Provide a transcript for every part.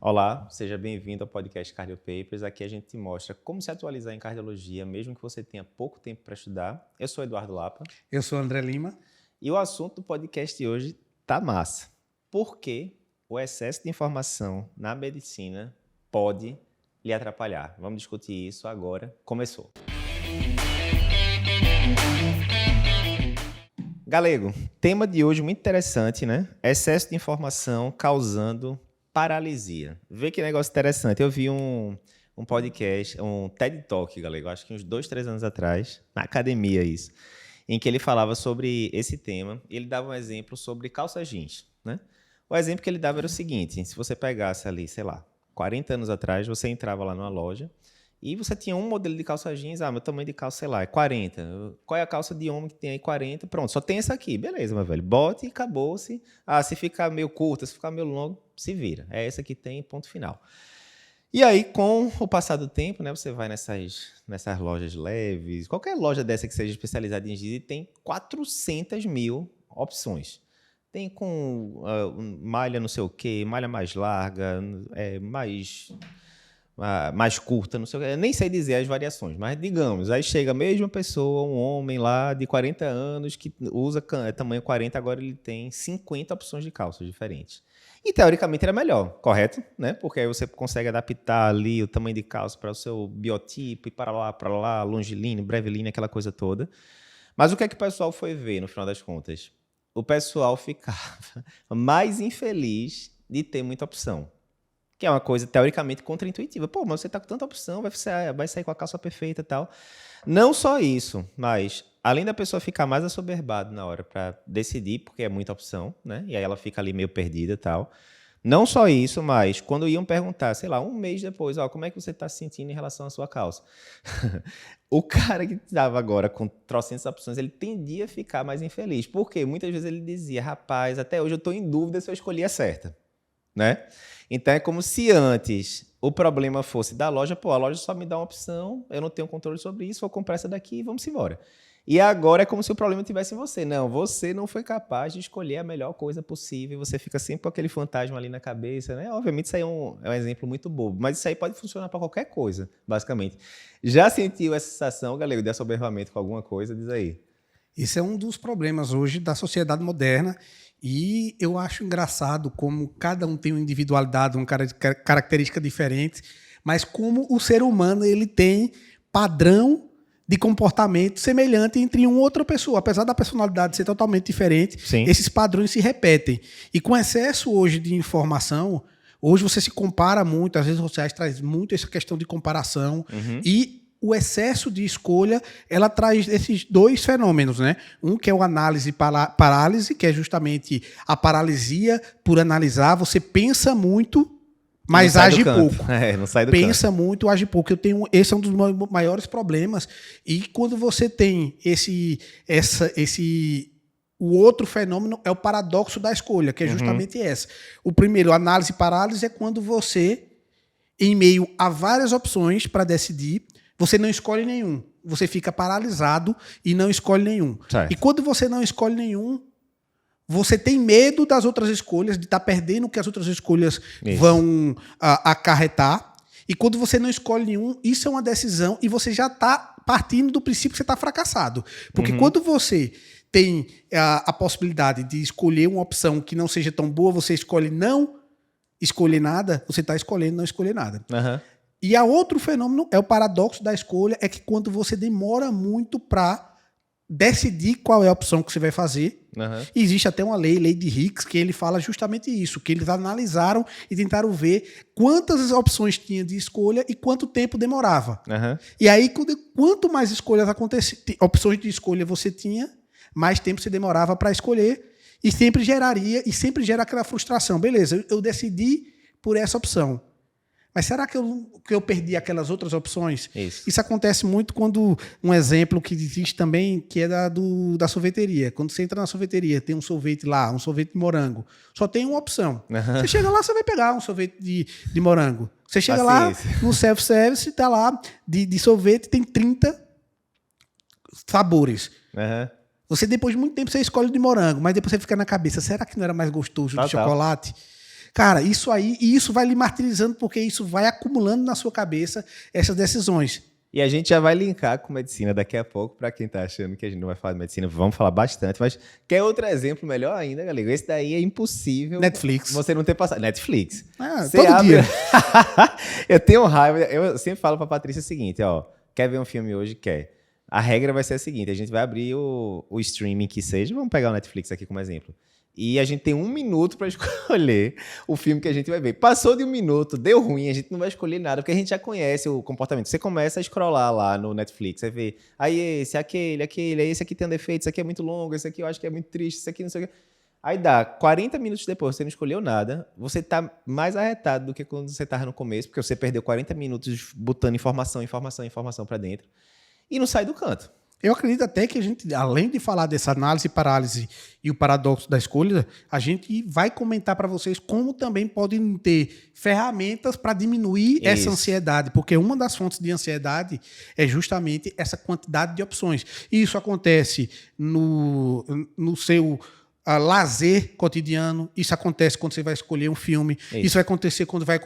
Olá, seja bem-vindo ao podcast Cardio Papers. Aqui a gente te mostra como se atualizar em cardiologia, mesmo que você tenha pouco tempo para estudar. Eu sou Eduardo Lapa. Eu sou André Lima. E o assunto do podcast de hoje tá massa. Por que o excesso de informação na medicina pode lhe atrapalhar? Vamos discutir isso agora. Começou. Galego, tema de hoje muito interessante, né? Excesso de informação causando paralisia. Vê que negócio interessante. Eu vi um podcast, um TED Talk, Galego, acho que uns 2, 3 anos atrás, na academia isso, em que ele falava sobre esse tema. Ele dava um exemplo sobre calça jeans, né? O exemplo que ele dava era o seguinte: se você pegasse ali, sei lá, 40 anos atrás, você entrava lá numa loja e você tinha um modelo de calça jeans, meu tamanho de calça, sei lá, é 40. Qual é a calça de homem que tem aí 40? Pronto, só tem essa aqui. Beleza, meu velho. Bote e acabou-se. Se ficar meio curta, se ficar meio longo, se vira. É essa que tem, ponto final. E aí, com o passar do tempo, né, você vai nessas lojas leves, qualquer loja dessa que seja especializada em jeans, e tem 400 mil opções. Tem com malha não sei o quê, malha mais larga, mais curta, não sei o que, eu nem sei dizer as variações, mas digamos, aí chega a mesma pessoa, um homem lá de 40 anos que usa tamanho 40, agora ele tem 50 opções de calças diferentes. E teoricamente era melhor, correto? Né? Porque aí você consegue adaptar ali o tamanho de calça para o seu biotipo, e para lá, longilíneo, brevilíneo, aquela coisa toda. Mas o que é que o pessoal foi ver no final das contas? O pessoal ficava mais infeliz de ter muita opção. Que é uma coisa teoricamente contraintuitiva. Pô, mas você tá com tanta opção, vai sair com a calça perfeita e tal. Não só isso, mas além da pessoa ficar mais assoberbada na hora para decidir, porque é muita opção, né? E aí ela fica ali meio perdida e tal. Não só isso, mas quando iam perguntar, sei lá, um mês depois, como é que você está se sentindo em relação à sua calça? O cara que estava agora com trocentas opções, ele tendia a ficar mais infeliz. Por quê? Muitas vezes ele dizia, rapaz, até hoje eu estou em dúvida se eu escolhi a certa, né? Então é como se antes o problema fosse da loja, a loja só me dá uma opção, eu não tenho controle sobre isso, vou comprar essa daqui e vamos embora. E agora é como se o problema estivesse em você. Não, você não foi capaz de escolher a melhor coisa possível, você fica sempre com aquele fantasma ali na cabeça, né? Obviamente isso aí é um exemplo muito bobo, mas isso aí pode funcionar para qualquer coisa, basicamente. Já sentiu essa sensação, Galego, de assoberbamento com alguma coisa? Diz aí. Esse é um dos problemas hoje da sociedade moderna e eu acho engraçado como cada um tem uma individualidade, uma característica diferente, mas como o ser humano ele tem padrão de comportamento semelhante entre uma outra pessoa. Apesar da personalidade ser totalmente diferente, Sim. Esses padrões se repetem. E com excesso hoje de informação, hoje você se compara muito, as redes sociais traz muito essa questão de comparação e o excesso de escolha, ela traz esses dois fenômenos, né? Um que é o análise parálise, que é justamente a paralisia por analisar. Você pensa muito, mas age pouco. Não sai do pensa canto. muito, age pouco. Esse é um dos maiores problemas. E quando você tem o outro fenômeno é o paradoxo da escolha, que é justamente essa. O primeiro, análise parálise, é quando você, em meio a várias opções para decidir, você não escolhe nenhum. Você fica paralisado e não escolhe nenhum. Certo. E quando você não escolhe nenhum, você tem medo das outras escolhas, de estar perdendo o que as outras escolhas vão acarretar. E quando você não escolhe nenhum, isso é uma decisão e você já está partindo do princípio que você está fracassado. Porque quando você tem a possibilidade de escolher uma opção que não seja tão boa, você escolhe não escolher nada, você está escolhendo não escolher nada. E a outro fenômeno é o paradoxo da escolha, é que quando você demora muito para decidir qual é a opção que você vai fazer, existe até uma lei de Hicks, que ele fala justamente isso, que eles analisaram e tentaram ver quantas opções tinha de escolha e quanto tempo demorava. E aí, quanto mais escolhas opções de escolha você tinha, mais tempo você demorava para escolher e sempre gera aquela frustração. Beleza, eu decidi por essa opção. Mas será que eu perdi aquelas outras opções? Isso acontece muito quando um exemplo que existe também, que é da sorveteria. Quando você entra na sorveteria, tem um sorvete lá, um sorvete de morango. Só tem uma opção. Você chega lá, você vai pegar um sorvete de morango. Você chega lá no self-service, está lá de sorvete, tem 30 sabores. Você, depois de muito tempo, você escolhe o de morango, mas depois você fica na cabeça, será que não era mais gostoso de chocolate? Cara, isso aí, e isso vai lhe martirizando, porque isso vai acumulando na sua cabeça essas decisões. E a gente já vai linkar com medicina daqui a pouco, para quem tá achando que a gente não vai falar de medicina, vamos falar bastante, mas quer outro exemplo melhor ainda, galera? Esse daí é impossível Netflix. você não ter passado. Netflix. Você Todo dia. Eu tenho raiva, eu sempre falo pra Patrícia o seguinte, ó, quer ver um filme hoje? Quer. A regra vai ser a seguinte, a gente vai abrir o streaming que seja, vamos pegar o Netflix aqui como exemplo. E a gente tem 1 minuto para escolher o filme que a gente vai ver. Passou de 1 minuto, deu ruim, a gente não vai escolher nada, porque a gente já conhece o comportamento. Você começa a scrollar lá no Netflix, você vê, aí esse, aquele, esse aqui tem um defeito, esse aqui é muito longo, esse aqui eu acho que é muito triste, esse aqui não sei o que. Aí dá 40 minutos depois, você não escolheu nada, você tá mais arretado do que quando você tava no começo, porque você perdeu 40 minutos botando informação para dentro, e não sai do canto. Eu acredito até que a gente, além de falar dessa análise, parálise e o paradoxo da escolha, a gente vai comentar para vocês como também podem ter ferramentas para diminuir essa ansiedade, porque uma das fontes de ansiedade é justamente essa quantidade de opções. E isso acontece no seu lazer cotidiano, isso acontece quando você vai escolher um filme, isso vai acontecer quando vai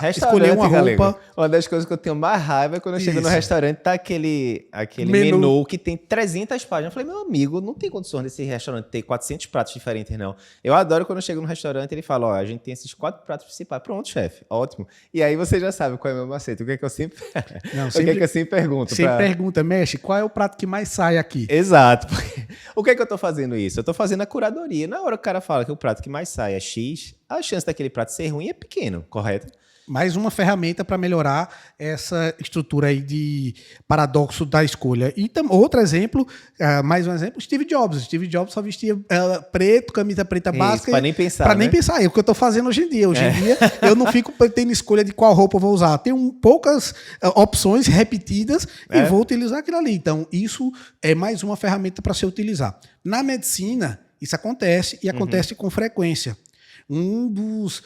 escolher uma roupa. Galego. Uma das coisas que eu tenho mais raiva é quando eu chego no restaurante, tá aquele menu que tem 300 páginas. Eu falei, meu amigo, não tem condições desse restaurante ter 400 pratos diferentes, não. Eu adoro quando eu chego no restaurante e ele fala, ó, a gente tem esses 4 pratos principais. Pronto, chefe, ótimo. E aí você já sabe qual é o meu macete. O que é que eu sempre pergunto? Sempre pergunta, mestre, qual é o prato que mais sai aqui? Exato. O que é que eu tô fazendo isso? Eu tô fazendo a curadoria. Na hora que o cara fala que o prato que mais sai é X, a chance daquele prato ser ruim é pequeno, correto? Mais uma ferramenta para melhorar essa estrutura aí de paradoxo da escolha. E outro exemplo, mais um exemplo, Steve Jobs. Steve Jobs só vestia preto, camisa preta básica. Para nem pensar. Para nem pensar. É o que eu estou fazendo hoje em dia. Hoje em dia, eu não fico tendo escolha de qual roupa eu vou usar. Tenho poucas opções repetidas e vou utilizar aquilo ali. Então, isso é mais uma ferramenta para se utilizar. Na medicina, isso acontece e acontece com frequência. Um dos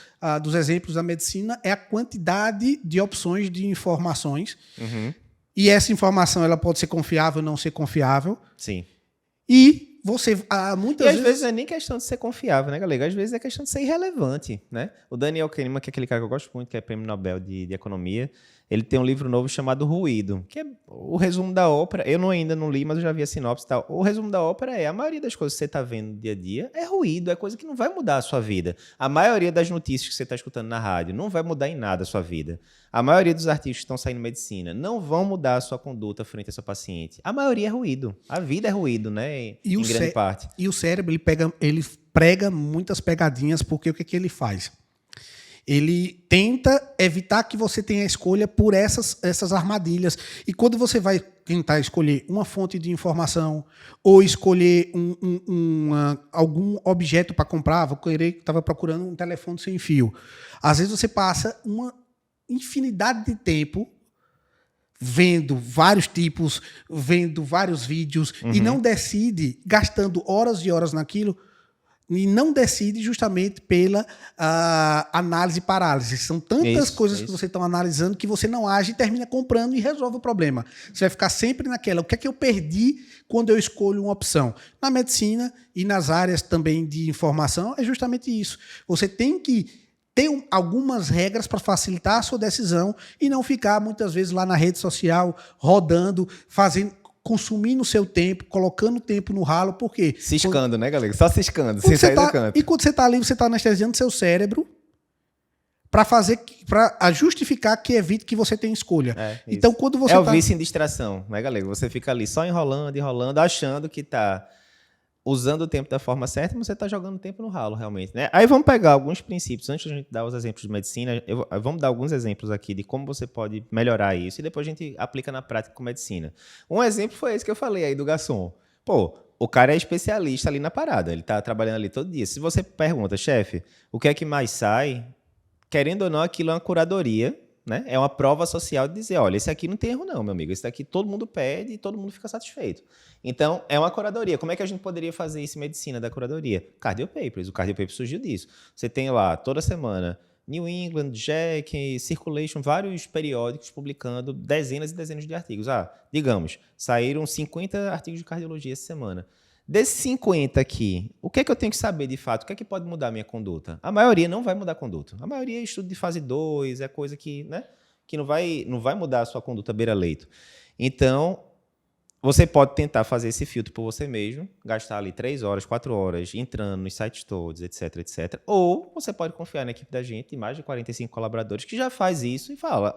exemplos da medicina é a quantidade de opções de informações. E essa informação ela pode ser confiável ou não ser confiável. Sim. E você muitas vezes... às vezes não é nem questão de ser confiável, né, galera? Às vezes é questão de ser irrelevante, né? O Daniel Kahneman, que é aquele cara que eu gosto muito, que é prêmio Nobel de Economia, ele tem um livro novo chamado Ruído, que é o resumo da ópera. Eu ainda não li, mas eu já vi a sinopse e tal. O resumo da ópera é a maioria das coisas que você está vendo no dia a dia é ruído, é coisa que não vai mudar a sua vida. A maioria das notícias que você está escutando na rádio não vai mudar em nada a sua vida. A maioria dos artigos que estão saindo em medicina não vão mudar a sua conduta frente ao seu paciente. A maioria é ruído. A vida é ruído, né? Em grande parte. E o cérebro, ele prega muitas pegadinhas, porque o que ele faz? Ele tenta evitar que você tenha escolha por essas armadilhas. E quando você vai tentar escolher uma fonte de informação ou escolher algum objeto para comprar, estava procurando um telefone sem fio. Às vezes você passa uma infinidade de tempo vendo vários tipos, vendo vários vídeos e não decide, gastando horas e horas naquilo, e não decide justamente pela análise parálise. São tantas coisas que você está analisando que você não age e termina comprando e resolve o problema. Você vai ficar sempre naquela, o que é que eu perdi quando eu escolho uma opção? Na medicina e nas áreas também de informação é justamente isso. Você tem que ter algumas regras para facilitar a sua decisão e não ficar muitas vezes lá na rede social rodando, consumindo o seu tempo, colocando tempo no ralo, por quê? Ciscando, né, galera? Só ciscando, sem sair do canto. E quando você está ali, você está anestesiando seu cérebro para justificar que evite que você tenha escolha. Então, quando você o vício em distração, né, galera? Você fica ali só enrolando, achando que está usando o tempo da forma certa, mas você está jogando tempo no ralo, realmente, né? Aí vamos pegar alguns princípios. Antes de a gente dar os exemplos de medicina, vamos dar alguns exemplos aqui de como você pode melhorar isso e depois a gente aplica na prática com medicina. Um exemplo foi esse que eu falei aí do garçom. Pô, o cara é especialista ali na parada, ele está trabalhando ali todo dia. Se você pergunta, chefe, o que é que mais sai? Querendo ou não, aquilo é uma curadoria, né? É uma prova social de dizer, olha, esse aqui não tem erro não, meu amigo. Esse daqui todo mundo pede e todo mundo fica satisfeito. Então, é uma curadoria. Como é que a gente poderia fazer isso em medicina da curadoria? Cardio Papers. O Cardio Papers surgiu disso. Você tem lá, toda semana, New England, JACC, Circulation, vários periódicos publicando dezenas e dezenas de artigos. Digamos, saíram 50 artigos de cardiologia essa semana. Desses 50 aqui, o que é que eu tenho que saber de fato? O que é que pode mudar a minha conduta? A maioria não vai mudar a conduta. A maioria é estudo de fase 2, é coisa que, né, que não vai mudar a sua conduta beira-leito. Então, você pode tentar fazer esse filtro por você mesmo, gastar ali 3 horas, 4 horas, entrando nos sites todos, etc, etc. Ou você pode confiar na equipe da gente, mais de 45 colaboradores, que já faz isso e fala,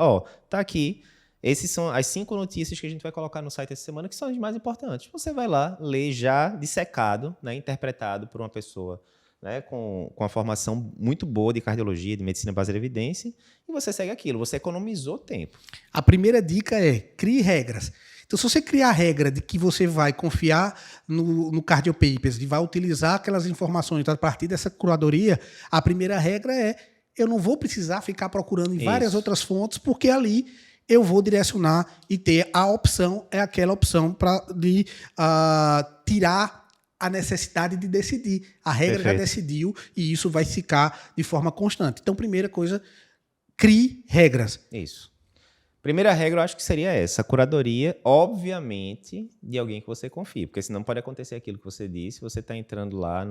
tá aqui, essas são as 5 notícias que a gente vai colocar no site essa semana, que são as mais importantes. Você vai lá, lê já dissecado, né, interpretado por uma pessoa, né, com a formação muito boa de cardiologia, de medicina baseada em evidência, e você segue aquilo. Você economizou tempo. A primeira dica é crie regras. Então, se você criar a regra de que você vai confiar no Cardio Papers e vai utilizar aquelas informações a partir dessa curadoria, a primeira regra é eu não vou precisar ficar procurando em várias outras fontes, porque ali eu vou direcionar e ter a opção, é aquela opção para tirar a necessidade de decidir. A regra já decidiu e isso vai ficar de forma constante. Então, primeira coisa, crie regras. Isso. Primeira regra, eu acho que seria essa. Curadoria, obviamente, de alguém que você confia. Porque senão pode acontecer aquilo que você disse. Você está entrando lá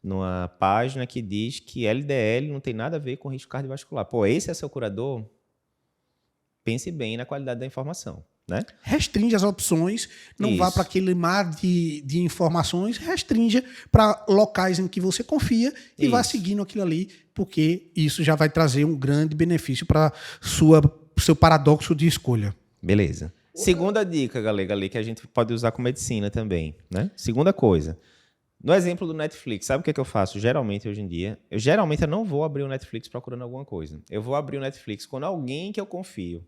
numa página que diz que LDL não tem nada a ver com risco cardiovascular. Pô, esse é seu curador? Pense bem na qualidade da informação, né? Restringe as opções, não vá para aquele mar de informações, restringe para locais em que você confia e vá seguindo aquilo ali, porque isso já vai trazer um grande benefício para seu paradoxo de escolha. Beleza. Segunda dica, galera, que a gente pode usar com medicina também, né? Segunda coisa. No exemplo do Netflix, sabe o que é que eu faço geralmente hoje em dia? Eu não vou abrir o Netflix procurando alguma coisa. Eu vou abrir o Netflix quando alguém que eu confio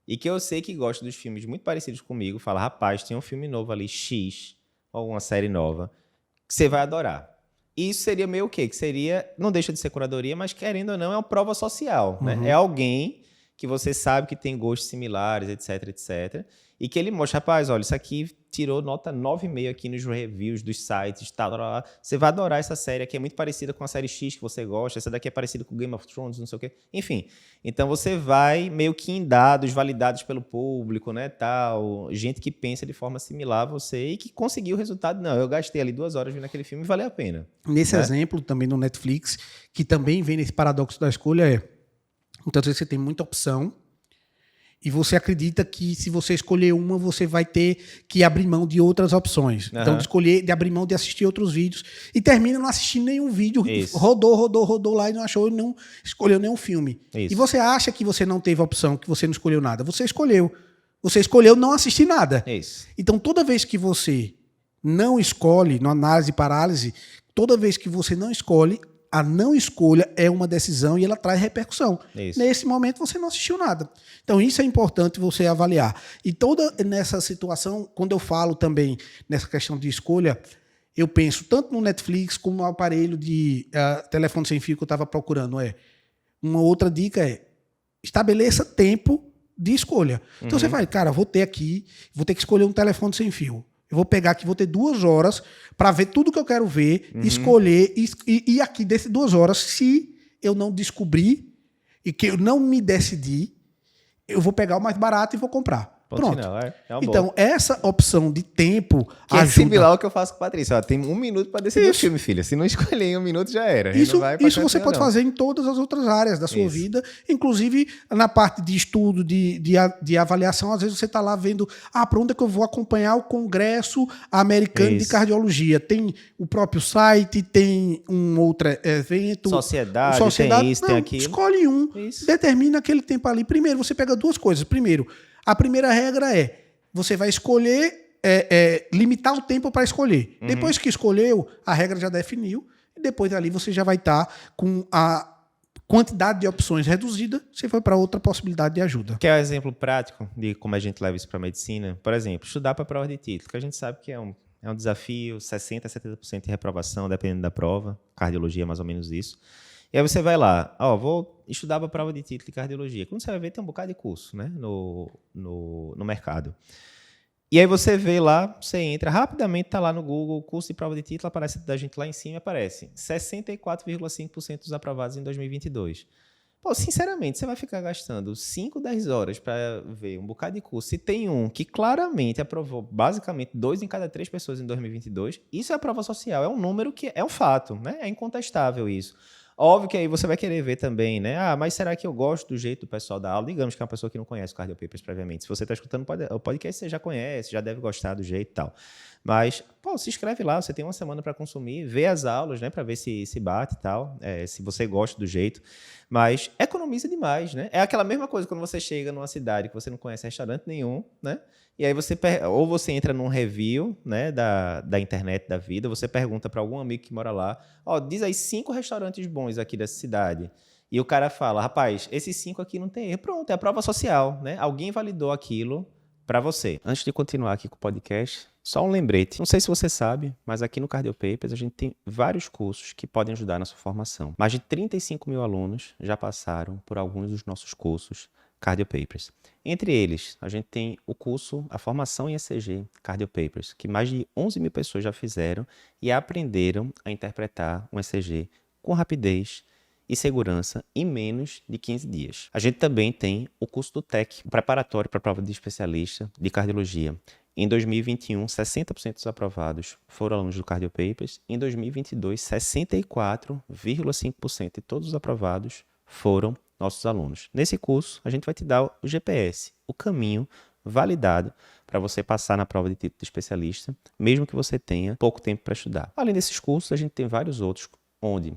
e que eu sei que gosta dos filmes muito parecidos comigo fala, rapaz, tem um filme novo ali, X, ou uma série nova, que você vai adorar. E isso seria meio o quê? Que seria, não deixa de ser curadoria, mas querendo ou não, é uma prova social, né? É alguém que você sabe que tem gostos similares, etc, etc. E que ele mostra, rapaz, olha, isso aqui tirou nota 9,5 aqui nos reviews dos sites, tal. Você vai adorar essa série aqui, é muito parecida com a série X que você gosta, essa daqui é parecida com Game of Thrones, não sei o quê. Enfim, então você vai meio que em dados validados pelo público, né, tal, gente que pensa de forma similar a você e que conseguiu o resultado. Não, eu gastei ali 2 horas vendo aquele filme e valeu a pena. Nesse exemplo também no Netflix, que também vem nesse paradoxo da escolha então, às vezes você tem muita opção e você acredita que se você escolher uma, você vai ter que abrir mão de outras opções. Então, de abrir mão de assistir outros vídeos e termina não assistindo nenhum vídeo. Isso. Rodou lá e não achou, não escolheu nenhum filme. Isso. E você acha que você não teve opção, que você não escolheu nada. Você escolheu não assistir nada. Isso. Então, toda vez que você não escolhe, no análise e parálise, toda vez que você não escolhe, a não escolha é uma decisão e ela traz repercussão. Isso. Nesse momento, você não assistiu nada. Então, isso é importante você avaliar. E toda nessa situação, quando eu falo também nessa questão de escolha, eu penso tanto no Netflix como no aparelho de telefone sem fio que eu estava procurando. Uma outra dica é estabeleça tempo de escolha. Então, você vai, cara, vou ter que escolher um telefone sem fio. Eu vou pegar aqui, vou ter 2 horas para ver tudo que eu quero ver, escolher, e aqui dessas 2 horas, se eu não descobrir e que eu não me decidir, eu vou pegar o mais barato e vou comprar. Pronto. Final, então, essa opção de tempo que ajuda. É similar ao que eu faço com a Patrícia. Tem 1 minuto para decidir o filme, filha. Se não escolher em 1 minuto, já era. Isso você pode fazer em todas as outras áreas da sua vida, inclusive na parte de estudo, de avaliação. Às vezes você está lá vendo, para onde é que eu vou acompanhar o Congresso Americano de Cardiologia? Tem o próprio site, tem um outro evento. Sociedade, tem isso, tem aquilo. Escolhe um, determina aquele tempo ali. Primeiro, você pega 2 coisas. Primeiro, a primeira regra você vai escolher, limitar o tempo para escolher. Depois que escolheu, a regra já definiu, e depois dali você já vai estar com a quantidade de opções reduzida, você foi para outra possibilidade de ajuda. Quer um exemplo prático de como a gente leva isso para a medicina? Por exemplo, estudar para a prova de título, que a gente sabe que é um desafio, 60% a 70% de reprovação, dependendo da prova, cardiologia é mais ou menos isso. E aí você vai lá, vou estudar para a prova de título de cardiologia. Quando você vai ver, tem um bocado de curso, né, no mercado. E aí você vê lá, você entra, rapidamente está lá no Google, curso de prova de título, aparece da gente lá em cima, aparece 64,5% dos aprovados em 2022. Pô, sinceramente, você vai ficar gastando 5, 10 horas para ver um bocado de curso. Se tem um que claramente aprovou, basicamente, 2 em cada 3 pessoas em 2022, isso é a prova social. É um número que é um fato, né? É incontestável isso. Óbvio que aí você vai querer ver também, né? Ah, mas será que eu gosto do jeito do pessoal da aula? Digamos que é uma pessoa que não conhece o Cardio Papers previamente. Se você está escutando o podcast, você já conhece, já deve gostar do jeito e tal. Mas, pô, se inscreve lá, você tem uma semana para consumir, vê as aulas, né? Para ver se bate e tal, se você gosta do jeito. Mas economiza demais, né? É aquela mesma coisa quando você chega numa cidade que você não conhece restaurante nenhum, né? E aí ou você entra num review, né, da internet da vida, você pergunta para algum amigo que mora lá, diz aí 5 restaurantes bons aqui dessa cidade. E o cara fala, rapaz, esses 5 aqui não tem erro. Pronto, é a prova social, né? Alguém validou aquilo para você. Antes de continuar aqui com o podcast, só um lembrete. Não sei se você sabe, mas aqui no Cardio Papers a gente tem vários cursos que podem ajudar na sua formação. Mais de 35 mil alunos já passaram por alguns dos nossos cursos Cardio Papers. Entre eles, a gente tem o curso, a formação em ECG Cardio Papers, que mais de 11 mil pessoas já fizeram e aprenderam a interpretar um ECG com rapidez e segurança em menos de 15 dias. A gente também tem o curso do TEC, o preparatório para a prova de especialista de cardiologia. Em 2021, 60% dos aprovados foram alunos do Cardio Papers. Em 2022, 64,5% de todos os aprovados foram nossos alunos. Nesse curso, a gente vai te dar o GPS, o caminho validado para você passar na prova de título de especialista, mesmo que você tenha pouco tempo para estudar. Além desses cursos, a gente tem vários outros, onde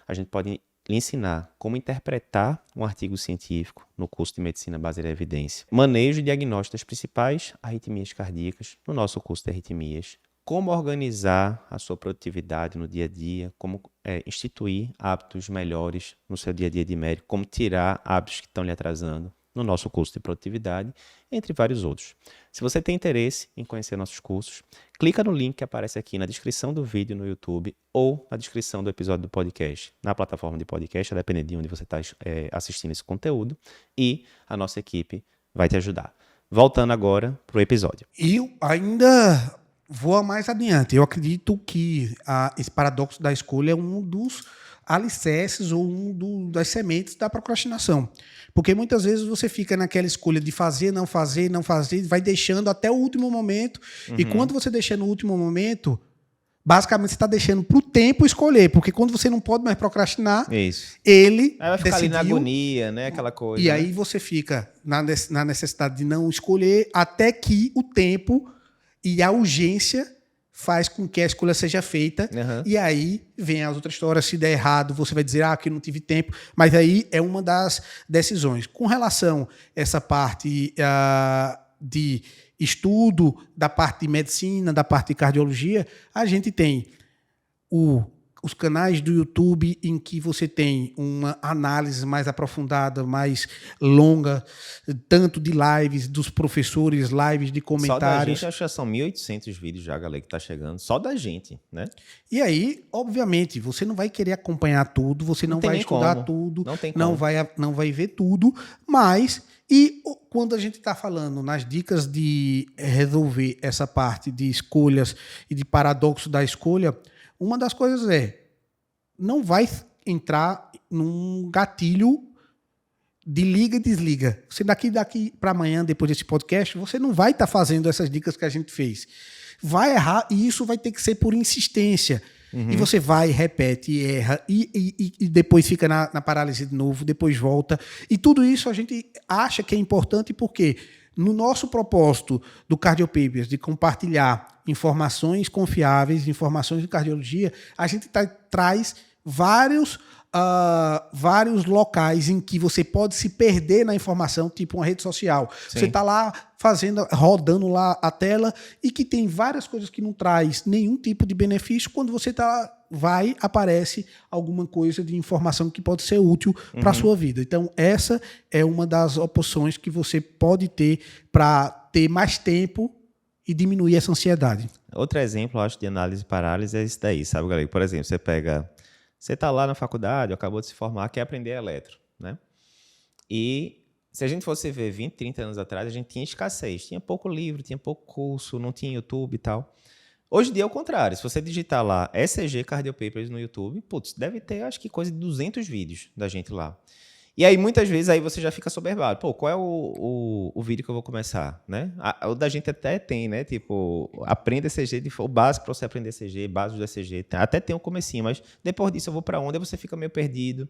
a gente pode lhe ensinar como interpretar um artigo científico no curso de Medicina Baseada em Evidência, manejo e diagnóstico das principais arritmias cardíacas no nosso curso de arritmias, como organizar a sua produtividade no dia a dia, como instituir hábitos melhores no seu dia a dia de médico, como tirar hábitos que estão lhe atrasando no nosso curso de produtividade, entre vários outros. Se você tem interesse em conhecer nossos cursos, clica no link que aparece aqui na descrição do vídeo no YouTube ou na descrição do episódio do podcast, na plataforma de podcast, a depender de onde você está assistindo esse conteúdo, e a nossa equipe vai te ajudar. Voltando agora para o episódio. E eu ainda vou mais adiante. Eu acredito que esse paradoxo da escolha é um dos alicerces ou das sementes da procrastinação. Porque muitas vezes você fica naquela escolha de fazer, não fazer, não fazer, vai deixando até o último momento. E quando você deixa no último momento, basicamente você está deixando para o tempo escolher. Porque quando você não pode mais procrastinar, ele aí vai ficar ali na agonia, né? Aquela coisa. E aí você fica na necessidade de não escolher até que o tempo e a urgência faz com que a escolha seja feita. E aí vem as outras histórias. Se der errado, você vai dizer que não tive tempo. Mas aí é uma das decisões. Com relação a essa parte de estudo, da parte de medicina, da parte de cardiologia, a gente tem os canais do YouTube em que você tem uma análise mais aprofundada, mais longa, tanto de lives dos professores, lives de comentários. Só da gente, acho que já são 1.800 vídeos já, galera, que tá chegando. Só da gente, né? E aí, obviamente, você não vai querer acompanhar tudo, você não vai estudar tudo, não vai ver tudo, mas... E quando a gente está falando nas dicas de resolver essa parte de escolhas e de paradoxo da escolha, uma das coisas não vai entrar num gatilho de liga e desliga. Você daqui para amanhã, depois desse podcast, você não vai estar fazendo essas dicas que a gente fez. Vai errar e isso vai ter que ser por insistência. E você vai, repete e erra e depois fica na parálise de novo, depois volta. E tudo isso a gente acha que é importante porque no nosso propósito do Cardio Papers de compartilhar informações confiáveis, informações de cardiologia, a gente traz vários locais em que você pode se perder na informação, tipo uma rede social. Sim. Você está lá rodando lá a tela e que tem várias coisas que não traz nenhum tipo de benefício. Quando você aparece alguma coisa de informação que pode ser útil para a sua vida. Então, essa é uma das opções que você pode ter para ter mais tempo e diminuir essa ansiedade. Outro exemplo, eu acho, de análise e parálise é isso daí, sabe, galera? Por exemplo, você está lá na faculdade, acabou de se formar, quer aprender eletro, né? E se a gente fosse ver 20, 30 anos atrás, a gente tinha escassez. Tinha pouco livro, tinha pouco curso, não tinha YouTube e tal. Hoje em dia é o contrário. Se você digitar lá ECG Cardio Papers no YouTube, deve ter, acho que, coisa de 200 vídeos da gente lá. E aí, muitas vezes, aí você já fica soberbado. Pô, qual é o vídeo que eu vou começar, né? O da gente até tem, né? Tipo, aprenda ECG, o básico para você aprender ECG, base do ECG. Até tem um comecinho, mas depois disso eu vou para onde? Aí você fica meio perdido.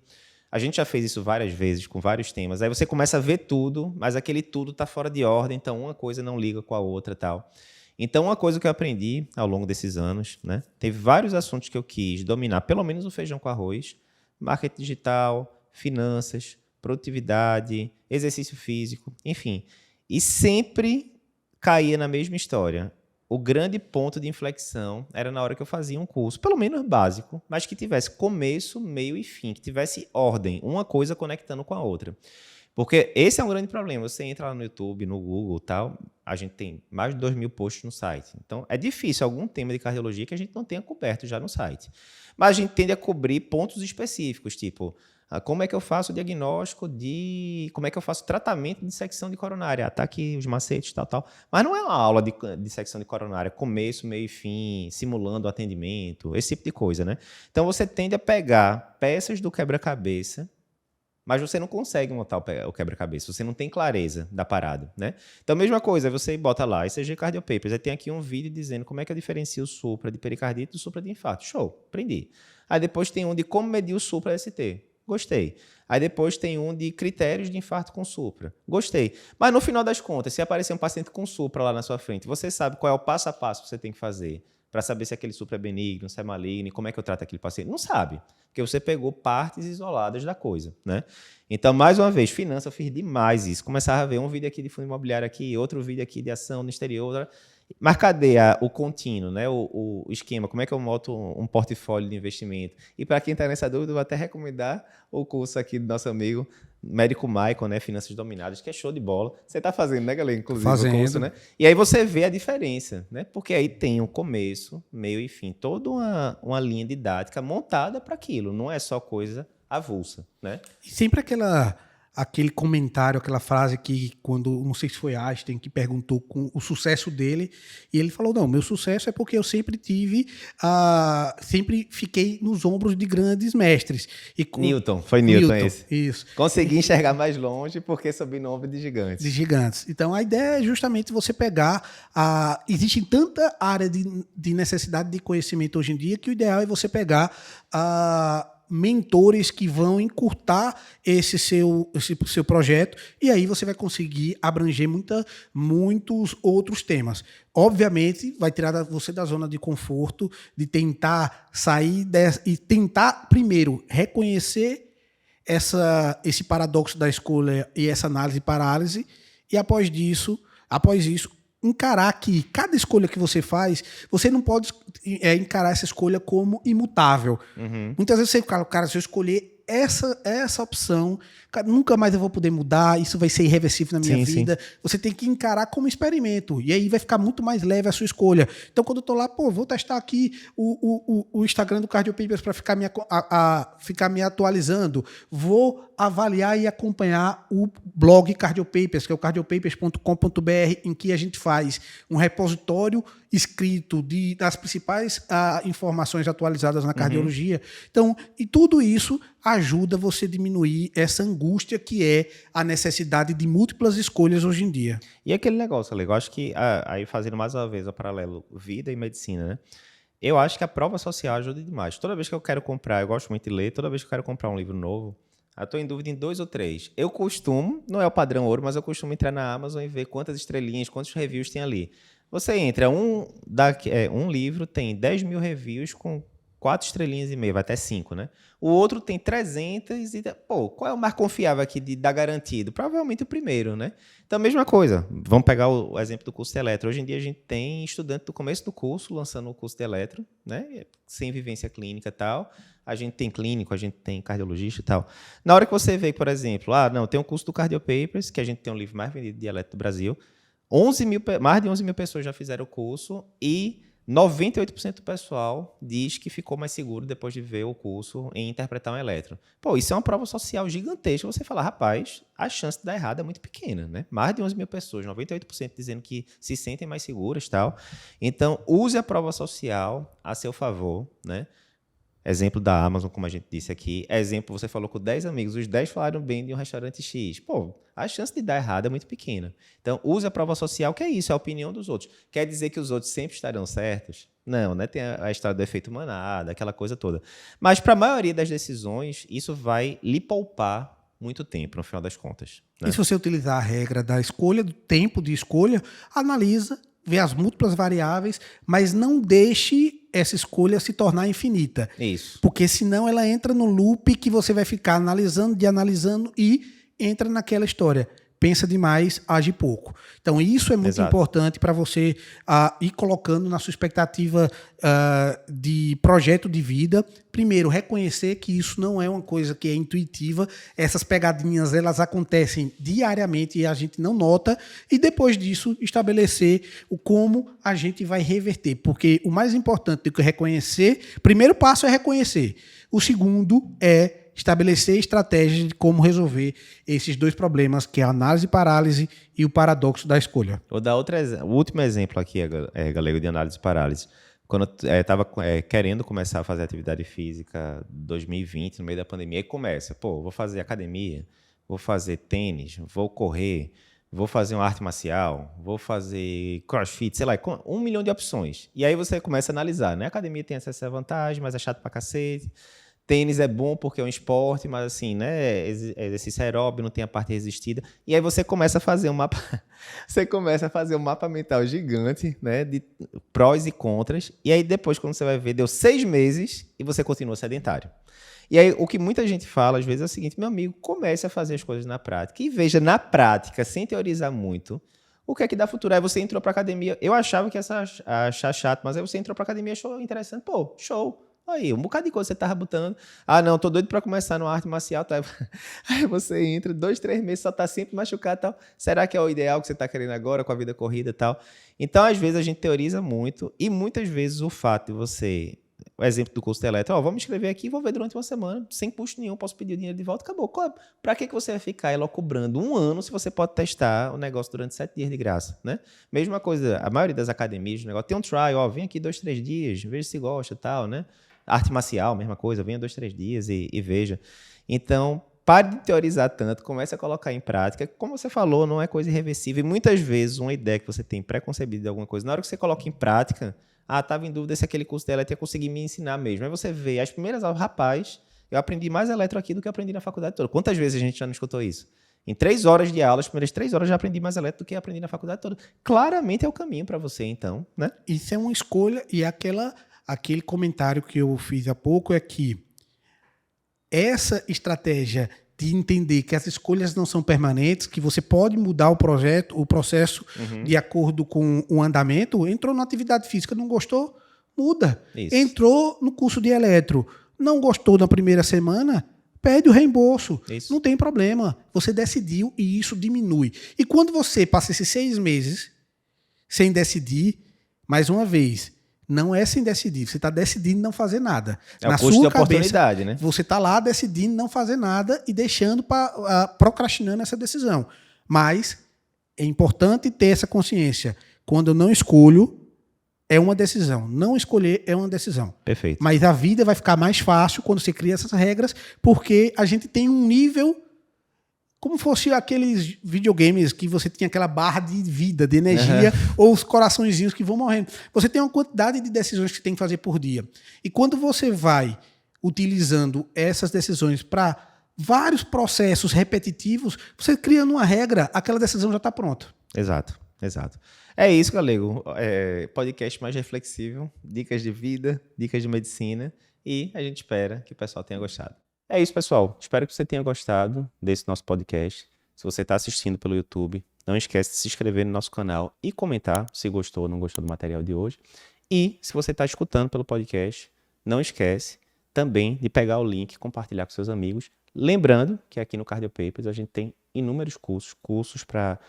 A gente já fez isso várias vezes, com vários temas. Aí você começa a ver tudo, mas aquele tudo tá fora de ordem, então uma coisa não liga com a outra e tal. Então, uma coisa que eu aprendi ao longo desses anos, né? Teve vários assuntos que eu quis dominar, pelo menos o feijão com arroz, marketing digital, finanças, produtividade, exercício físico, enfim. E sempre caía na mesma história. O grande ponto de inflexão era na hora que eu fazia um curso, pelo menos básico, mas que tivesse começo, meio e fim, que tivesse ordem, uma coisa conectando com a outra. Porque esse é um grande problema. Você entra lá no YouTube, no Google e tal, a gente tem mais de 2.000 posts no site. Então, é difícil algum tema de cardiologia que a gente não tenha coberto já no site. Mas a gente tende a cobrir pontos específicos, tipo, como é que eu faço o diagnóstico como é que eu faço tratamento de dissecção de coronária? Tá aqui os macetes, tal. Mas não é uma aula de dissecção de coronária, começo, meio e fim, simulando o atendimento, esse tipo de coisa, né? Então, você tende a pegar peças do quebra-cabeça, mas você não consegue montar o quebra-cabeça, você não tem clareza da parada, né? Então, a mesma coisa, você bota lá, ECG Cardiopapers, aí tem aqui um vídeo dizendo como é que eu diferencio o supra de pericardite do supra de infarto. Show, aprendi. Aí depois tem um de como medir o supra-ST. Gostei. Aí depois tem um de critérios de infarto com supra. Gostei. Mas no final das contas, se aparecer um paciente com supra lá na sua frente, você sabe qual é o passo a passo que você tem que fazer para saber se aquele supra é benigno, se é maligno, e como é que eu trato aquele paciente? Não sabe, porque você pegou partes isoladas da coisa, né? Então, mais uma vez, finança, eu fiz demais isso. Começava a ver um vídeo aqui de fundo imobiliário aqui, outro vídeo aqui de ação no exterior. Mas cadê o contínuo, né? O esquema? Como é que eu monto um portfólio de investimento? E para quem está nessa dúvida, eu vou até recomendar o curso aqui do nosso amigo Médico Michael, né? Finanças Dominadas, que é show de bola. Você está fazendo, né, galera? Inclusive, Fazendo. o curso, né? E aí você vê a diferença, né? Porque aí tem um começo, meio e fim. Toda uma linha didática montada para aquilo. Não é só coisa avulsa, né? E sempre aquele comentário, aquela frase que quando, não sei se foi Einstein, que perguntou com o sucesso dele, e ele falou, não, meu sucesso é porque eu sempre sempre fiquei nos ombros de grandes mestres. Newton, foi Newton esse. Isso. Consegui enxergar mais longe porque subi no ombro de gigantes. De gigantes. Então, a ideia é justamente você pegar... existe tanta área de necessidade de conhecimento hoje em dia que o ideal é você pegar mentores que vão encurtar esse seu projeto, e aí você vai conseguir abranger muitos outros temas. Obviamente, vai tirar você da zona de conforto, de tentar sair e tentar, primeiro, reconhecer esse paradoxo da escolha e essa análise e parálise, e após isso, encarar que cada escolha que você faz, você não pode encarar essa escolha como imutável. Uhum. Muitas vezes você fala, cara, se eu escolher essa opção, cara, nunca mais eu vou poder mudar, isso vai ser irreversível na minha vida. Sim. Você tem que encarar como experimento, e aí vai ficar muito mais leve a sua escolha. Então, quando eu tô lá, vou testar aqui o Instagram do Cardiopapers para ficar me atualizando, vou avaliar e acompanhar o blog Cardiopapers, que é o cardiopapers.com.br, em que a gente faz um repositório escrito das principais informações atualizadas na cardiologia. Então, e tudo isso ajuda você a diminuir essa angústia que é a necessidade de múltiplas escolhas hoje em dia. E aquele negócio, Alex, eu acho que, aí fazendo mais uma vez o paralelo vida e medicina, né? Eu acho que a prova social ajuda demais. Toda vez que eu quero comprar, eu gosto muito de ler, toda vez que eu quero comprar um livro novo, eu estou em dúvida em 2 ou 3. Eu costumo, não é o padrão ouro, mas eu costumo entrar na Amazon e ver quantas estrelinhas, quantos reviews tem ali. Você entra, um livro tem 10.000 reviews com 4 estrelinhas e meia, vai até 5, né? O outro tem 300 e... qual é o mais confiável aqui de dar garantido? Provavelmente o primeiro, né? Então, a mesma coisa. Vamos pegar o exemplo do curso de eletro. Hoje em dia, a gente tem estudante do começo do curso lançando o curso de eletro, né? Sem vivência clínica e tal. A gente tem clínico, a gente tem cardiologista e tal. Na hora que você vê, por exemplo, tem um curso do Cardiopapers, que a gente tem um livro mais vendido de eletro do Brasil. Mais de 11 mil pessoas já fizeram o curso e 98% do pessoal diz que ficou mais seguro depois de ver o curso em interpretar um eletro. Isso é uma prova social gigantesca. Você fala, rapaz, a chance de dar errado é muito pequena, né? Mais de 11 mil pessoas, 98% dizendo que se sentem mais seguras e tal. Então, use a prova social a seu favor, né? Exemplo da Amazon, como a gente disse aqui. Exemplo, você falou com 10 amigos, os 10 falaram bem de um restaurante X. Pô, a chance de dar errado é muito pequena. Então, use a prova social, que é isso, é a opinião dos outros. Quer dizer que os outros sempre estarão certos? Não, né? Tem a história do efeito manada, aquela coisa toda. Mas, para a maioria das decisões, isso vai lhe poupar muito tempo, no final das contas. Né? E se você utilizar a regra da escolha, do tempo de escolha, analisa, vê as múltiplas variáveis, mas não deixe essa escolha se tornar infinita. Isso. Porque senão ela entra no loop que você vai ficar analisando e entra naquela história. Pensa demais, age pouco. Então, isso é muito importante para você ir colocando na sua expectativa de projeto de vida. Primeiro, reconhecer que isso não é uma coisa que é intuitiva. Essas pegadinhas, elas acontecem diariamente e a gente não nota. E depois disso, estabelecer o como a gente vai reverter. Porque o mais importante do que reconhecer, primeiro passo é reconhecer. O segundo é estabelecer estratégias de como resolver esses dois problemas, que é a análise e parálise e o paradoxo da escolha. Vou dar o último exemplo aqui, Galego, de análise e parálise. Quando eu estava querendo começar a fazer atividade física em 2020, no meio da pandemia, aí começa, vou fazer academia, vou fazer tênis, vou correr, vou fazer uma arte marcial, vou fazer crossfit, sei lá, 1 milhão de opções. E aí você começa a analisar, né? A academia tem essa vantagem, mas é chato pra cacete. Tênis é bom porque é um esporte, mas assim, né, exercício aeróbio, não tem a parte resistida. E aí você começa a fazer um mapa, mental gigante, né, de prós e contras. E aí depois, quando você vai ver, deu 6 meses e você continua sedentário. E aí o que muita gente fala às vezes é o seguinte: meu amigo, comece a fazer as coisas na prática e veja na prática, sem teorizar muito, o que é que dá futuro. Aí você entrou para academia, eu achava que ia achar chato, mas aí você entrou para academia, achou interessante, show. Aí, um bocado de coisa você tava botando. Ah, não, tô doido pra começar numa arte marcial. Tá? Aí você entra, 2, 3 meses, só tá sempre machucado e tal. Será que é o ideal que você tá querendo agora, com a vida corrida e tal? Então, às vezes, a gente teoriza muito e muitas vezes o fato de você... O exemplo do curso de eletro, vamos escrever aqui e vou ver durante uma semana, sem custo nenhum, posso pedir o dinheiro de volta, acabou. Pra que você vai ficar cobrando 1 ano se você pode testar o negócio durante 7 dias de graça, né? Mesma coisa, a maioria das academias, o negócio tem um trial, vem aqui 2, 3 dias, veja se gosta e tal, né? Arte marcial, mesma coisa, venha 2, 3 dias e veja. Então, pare de teorizar tanto, comece a colocar em prática. Como você falou, não é coisa irreversível. E muitas vezes, uma ideia que você tem preconcebida de alguma coisa, na hora que você coloca em prática, estava em dúvida se aquele curso de eletro ia conseguir me ensinar mesmo. Aí você vê as primeiras aulas, rapaz, eu aprendi mais eletro aqui do que eu aprendi na faculdade toda. Quantas vezes a gente já não escutou isso? Em 3 horas de aula, as primeiras 3 horas, já aprendi mais eletro do que aprendi na faculdade toda. Claramente é o caminho para você, então, né? Isso é uma escolha e aquele comentário que eu fiz há pouco é que essa estratégia de entender que as escolhas não são permanentes, que você pode mudar o processo de acordo com o andamento. Entrou na atividade física, não gostou? Muda. Isso. Entrou no curso de eletro, não gostou na primeira semana? Pede o reembolso. Isso. Não tem problema. Você decidiu e isso diminui. E quando você passa esses 6 meses sem decidir, mais uma vez, não é sem decidir, você está decidindo não fazer nada. É o custo da oportunidade, né? Você está lá decidindo não fazer nada e deixando, procrastinando essa decisão. Mas é importante ter essa consciência. Quando eu não escolho, é uma decisão. Não escolher é uma decisão. Perfeito. Mas a vida vai ficar mais fácil quando você cria essas regras, porque a gente tem um nível... Como fosse aqueles videogames que você tinha aquela barra de vida, de energia, ou os coraçõezinhos que vão morrendo. Você tem uma quantidade de decisões que você tem que fazer por dia. E quando você vai utilizando essas decisões para vários processos repetitivos, você cria uma regra, aquela decisão já está pronta. Exato. É isso, Galego. Podcast mais reflexível, dicas de vida, dicas de medicina, e a gente espera que o pessoal tenha gostado. É isso, pessoal. Espero que você tenha gostado desse nosso podcast. Se você está assistindo pelo YouTube, não esquece de se inscrever no nosso canal e comentar se gostou ou não gostou do material de hoje. E se você está escutando pelo podcast, não esquece também de pegar o link e compartilhar com seus amigos. Lembrando que aqui no Cardio Papers a gente tem inúmeros cursos para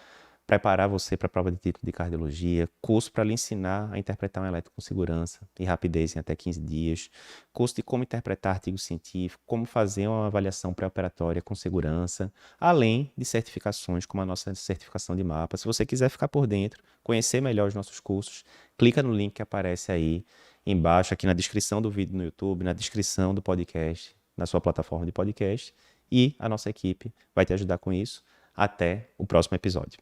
preparar você para a prova de título de cardiologia, curso para lhe ensinar a interpretar um eletro com segurança e rapidez em até 15 dias, curso de como interpretar artigo científico, como fazer uma avaliação pré-operatória com segurança, além de certificações como a nossa certificação de mapa. Se você quiser ficar por dentro, conhecer melhor os nossos cursos, clica no link que aparece aí embaixo, aqui na descrição do vídeo no YouTube, na descrição do podcast, na sua plataforma de podcast. E a nossa equipe vai te ajudar com isso. Até o próximo episódio.